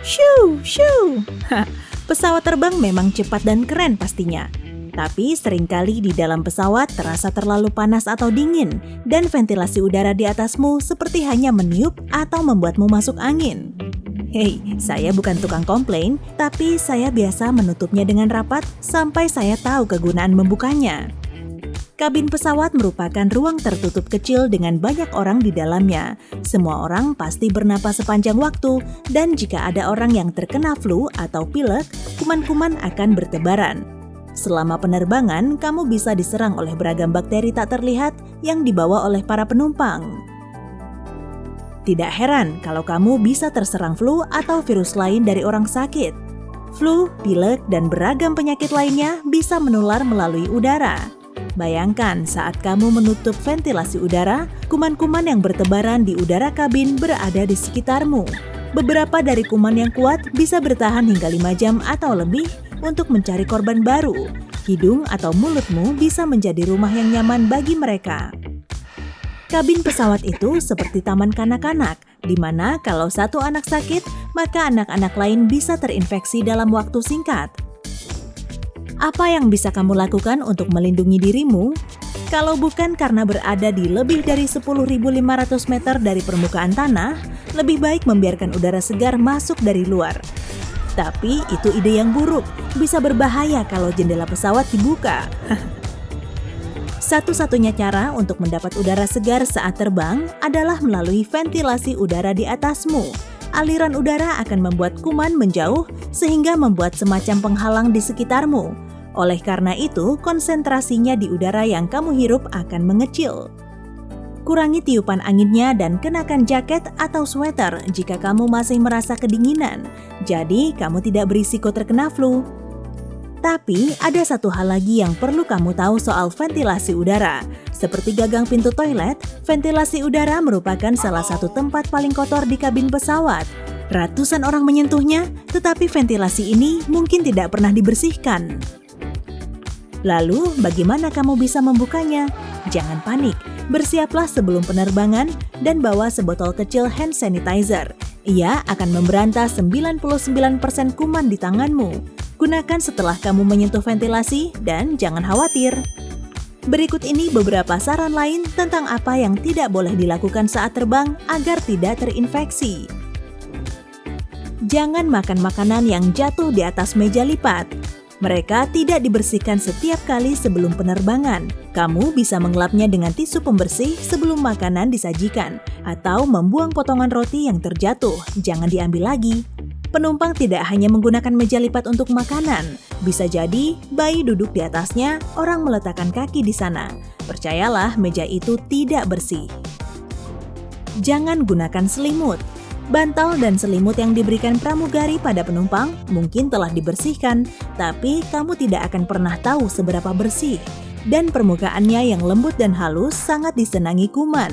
Shoo, shoo. Pesawat terbang memang cepat dan keren pastinya. Tapi seringkali di dalam pesawat terasa terlalu panas atau dingin dan ventilasi udara di atasmu seperti hanya meniup atau membuatmu masuk angin. Hei, saya bukan tukang komplain, tapi saya biasa menutupnya dengan rapat sampai saya tahu kegunaan membukanya. Kabin pesawat merupakan ruang tertutup kecil dengan banyak orang di dalamnya. Semua orang pasti bernapas sepanjang waktu, dan jika ada orang yang terkena flu atau pilek, kuman-kuman akan bertebaran. Selama penerbangan, kamu bisa diserang oleh beragam bakteri tak terlihat yang dibawa oleh para penumpang. Tidak heran kalau kamu bisa terserang flu atau virus lain dari orang sakit. Flu, pilek, dan beragam penyakit lainnya bisa menular melalui udara. Bayangkan saat kamu menutup ventilasi udara, kuman-kuman yang bertebaran di udara kabin berada di sekitarmu. Beberapa dari kuman yang kuat bisa bertahan hingga 5 jam atau lebih untuk mencari korban baru. Hidung atau mulutmu bisa menjadi rumah yang nyaman bagi mereka. Kabin pesawat itu seperti taman kanak-kanak, di mana kalau satu anak sakit, maka anak-anak lain bisa terinfeksi dalam waktu singkat. Apa yang bisa kamu lakukan untuk melindungi dirimu? Kalau bukan karena berada di lebih dari 10.500 meter dari permukaan tanah, lebih baik membiarkan udara segar masuk dari luar. Tapi itu ide yang buruk, bisa berbahaya kalau jendela pesawat dibuka. Satu-satunya cara untuk mendapat udara segar saat terbang adalah melalui ventilasi udara di atasmu. Aliran udara akan membuat kuman menjauh sehingga membuat semacam penghalang di sekitarmu. Oleh karena itu, konsentrasinya di udara yang kamu hirup akan mengecil. Kurangi tiupan anginnya dan kenakan jaket atau sweater jika kamu masih merasa kedinginan. Jadi, kamu tidak berisiko terkena flu. Tapi, ada satu hal lagi yang perlu kamu tahu soal ventilasi udara. Seperti gagang pintu toilet, ventilasi udara merupakan salah satu tempat paling kotor di kabin pesawat. Ratusan orang menyentuhnya, tetapi ventilasi ini mungkin tidak pernah dibersihkan. Lalu, bagaimana kamu bisa membukanya? Jangan panik, bersiaplah sebelum penerbangan dan bawa sebotol kecil hand sanitizer. Ia akan memberantas 99% kuman di tanganmu. Gunakan setelah kamu menyentuh ventilasi dan jangan khawatir. Berikut ini beberapa saran lain tentang apa yang tidak boleh dilakukan saat terbang agar tidak terinfeksi. Jangan makan makanan yang jatuh di atas meja lipat. Mereka tidak dibersihkan setiap kali sebelum penerbangan. Kamu bisa mengelapnya dengan tisu pembersih sebelum makanan disajikan, atau membuang potongan roti yang terjatuh. Jangan diambil lagi. Penumpang tidak hanya menggunakan meja lipat untuk makanan. Bisa jadi bayi duduk di atasnya, orang meletakkan kaki di sana. Percayalah, meja itu tidak bersih. Jangan gunakan selimut. Bantal dan selimut yang diberikan pramugari pada penumpang mungkin telah dibersihkan, tapi kamu tidak akan pernah tahu seberapa bersih. Dan permukaannya yang lembut dan halus sangat disenangi kuman.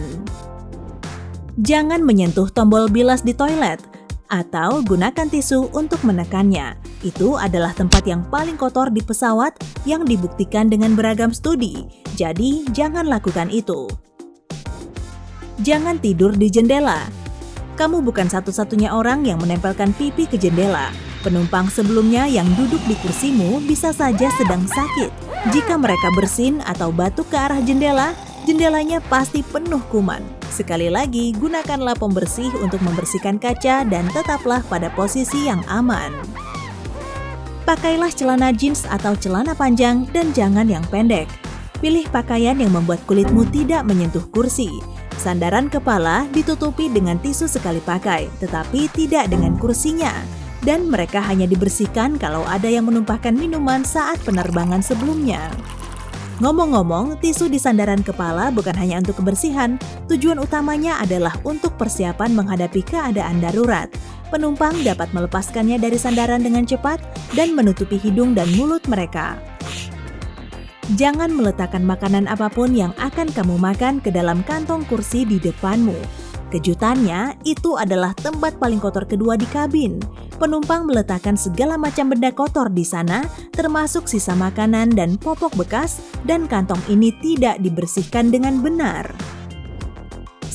Jangan menyentuh tombol bilas di toilet, atau gunakan tisu untuk menekannya. Itu adalah tempat yang paling kotor di pesawat yang dibuktikan dengan beragam studi. Jadi, jangan lakukan itu. Jangan tidur di jendela. Kamu bukan satu-satunya orang yang menempelkan pipi ke jendela. Penumpang sebelumnya yang duduk di kursimu bisa saja sedang sakit. Jika mereka bersin atau batuk ke arah jendela, jendelanya pasti penuh kuman. Sekali lagi, gunakanlah pembersih untuk membersihkan kaca dan tetaplah pada posisi yang aman. Pakailah celana jeans atau celana panjang dan jangan yang pendek. Pilih pakaian yang membuat kulitmu tidak menyentuh kursi. Sandaran kepala ditutupi dengan tisu sekali pakai, tetapi tidak dengan kursinya. Dan mereka hanya dibersihkan kalau ada yang menumpahkan minuman saat penerbangan sebelumnya. Ngomong-ngomong, tisu di sandaran kepala bukan hanya untuk kebersihan, tujuan utamanya adalah untuk persiapan menghadapi keadaan darurat. Penumpang dapat melepaskannya dari sandaran dengan cepat dan menutupi hidung dan mulut mereka. Jangan meletakkan makanan apapun yang akan kamu makan ke dalam kantong kursi di depanmu. Kejutannya, itu adalah tempat paling kotor kedua di kabin. Penumpang meletakkan segala macam benda kotor di sana, termasuk sisa makanan dan popok bekas, dan kantong ini tidak dibersihkan dengan benar.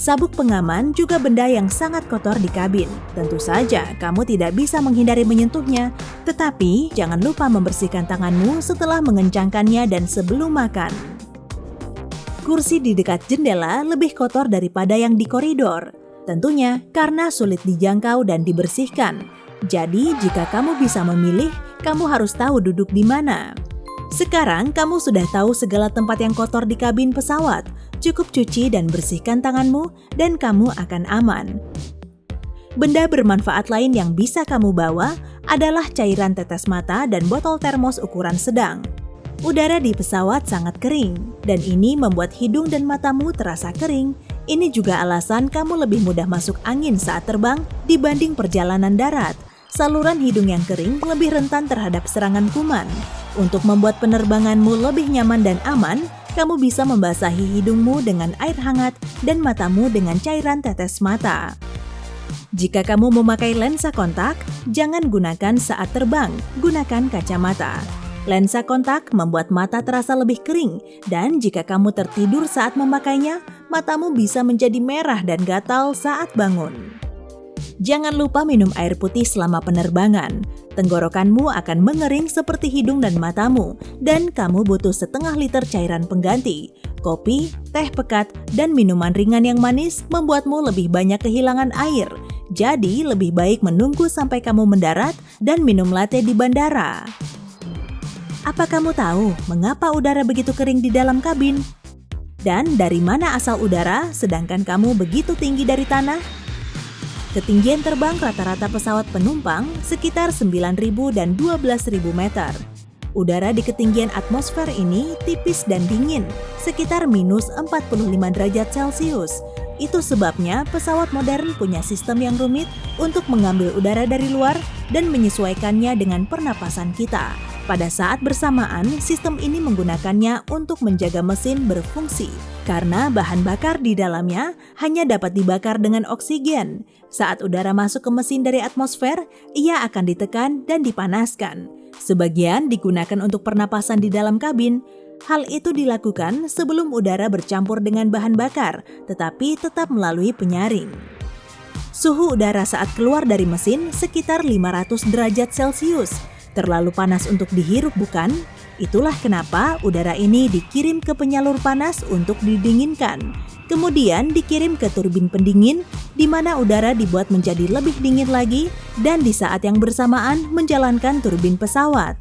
Sabuk pengaman juga benda yang sangat kotor di kabin. Tentu saja kamu tidak bisa menghindari menyentuhnya, tetapi jangan lupa membersihkan tanganmu setelah mengencangkannya dan sebelum makan. Kursi di dekat jendela lebih kotor daripada yang di koridor. Tentunya karena sulit dijangkau dan dibersihkan. Jadi jika kamu bisa memilih, kamu harus tahu duduk di mana. Sekarang kamu sudah tahu segala tempat yang kotor di kabin pesawat. Cukup cuci dan bersihkan tanganmu dan kamu akan aman. Benda bermanfaat lain yang bisa kamu bawa adalah cairan tetes mata dan botol termos ukuran sedang. Udara di pesawat sangat kering dan ini membuat hidung dan matamu terasa kering. Ini juga alasan kamu lebih mudah masuk angin saat terbang dibanding perjalanan darat. Saluran hidung yang kering lebih rentan terhadap serangan kuman. Untuk membuat penerbanganmu lebih nyaman dan aman, kamu bisa membasahi hidungmu dengan air hangat dan matamu dengan cairan tetes mata. Jika kamu memakai lensa kontak, jangan gunakan saat terbang, gunakan kacamata. Lensa kontak membuat mata terasa lebih kering, dan jika kamu tertidur saat memakainya, matamu bisa menjadi merah dan gatal saat bangun. Jangan lupa minum air putih selama penerbangan. Tenggorokanmu akan mengering seperti hidung dan matamu, dan kamu butuh setengah liter cairan pengganti. Kopi, teh pekat, dan minuman ringan yang manis membuatmu lebih banyak kehilangan air. Jadi, lebih baik menunggu sampai kamu mendarat dan minum latte di bandara. Apa kamu tahu mengapa udara begitu kering di dalam kabin? Dan dari mana asal udara sedangkan kamu begitu tinggi dari tanah? Ketinggian terbang rata-rata pesawat penumpang sekitar 9.000 dan 12.000 meter. Udara di ketinggian atmosfer ini tipis dan dingin, sekitar minus 45 derajat Celcius. Itu sebabnya pesawat modern punya sistem yang rumit untuk mengambil udara dari luar dan menyesuaikannya dengan pernapasan kita. Pada saat bersamaan, sistem ini menggunakannya untuk menjaga mesin berfungsi, karena bahan bakar di dalamnya hanya dapat dibakar dengan oksigen. Saat udara masuk ke mesin dari atmosfer, ia akan ditekan dan dipanaskan. Sebagian digunakan untuk pernapasan di dalam kabin. Hal itu dilakukan sebelum udara bercampur dengan bahan bakar, tetapi tetap melalui penyaring. Suhu udara saat keluar dari mesin sekitar 500 derajat Celcius. Terlalu panas untuk dihirup, bukan? Itulah kenapa udara ini dikirim ke penyalur panas untuk didinginkan. Kemudian dikirim ke turbin pendingin, di mana udara dibuat menjadi lebih dingin lagi dan di saat yang bersamaan menjalankan turbin pesawat.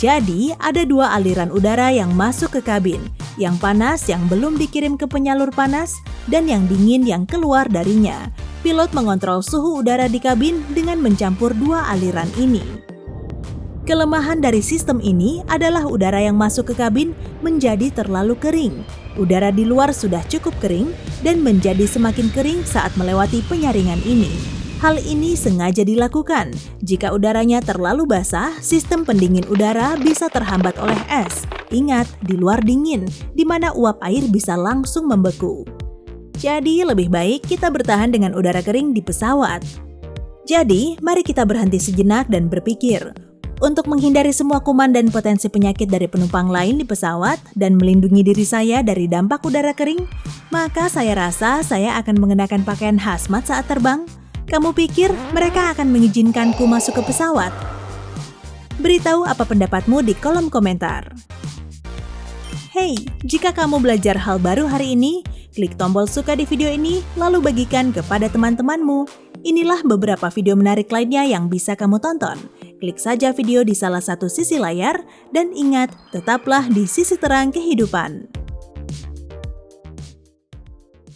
Jadi, ada dua aliran udara yang masuk ke kabin. Yang panas yang belum dikirim ke penyalur panas dan yang dingin yang keluar darinya. Pilot mengontrol suhu udara di kabin dengan mencampur dua aliran ini. Kelemahan dari sistem ini adalah udara yang masuk ke kabin menjadi terlalu kering. Udara di luar sudah cukup kering dan menjadi semakin kering saat melewati penyaringan ini. Hal ini sengaja dilakukan. Jika udaranya terlalu basah, sistem pendingin udara bisa terhambat oleh es. Ingat, di luar dingin, di mana uap air bisa langsung membeku. Jadi, lebih baik kita bertahan dengan udara kering di pesawat. Jadi, mari kita berhenti sejenak dan berpikir. Untuk menghindari semua kuman dan potensi penyakit dari penumpang lain di pesawat dan melindungi diri saya dari dampak udara kering, maka saya rasa saya akan mengenakan pakaian hazmat saat terbang. Kamu pikir mereka akan mengizinkanku masuk ke pesawat? Beritahu apa pendapatmu di kolom komentar. Hey, jika kamu belajar hal baru hari ini, klik tombol suka di video ini lalu bagikan kepada teman-temanmu. Inilah beberapa video menarik lainnya yang bisa kamu tonton. Klik saja video di salah satu sisi layar dan ingat, tetaplah di sisi terang kehidupan.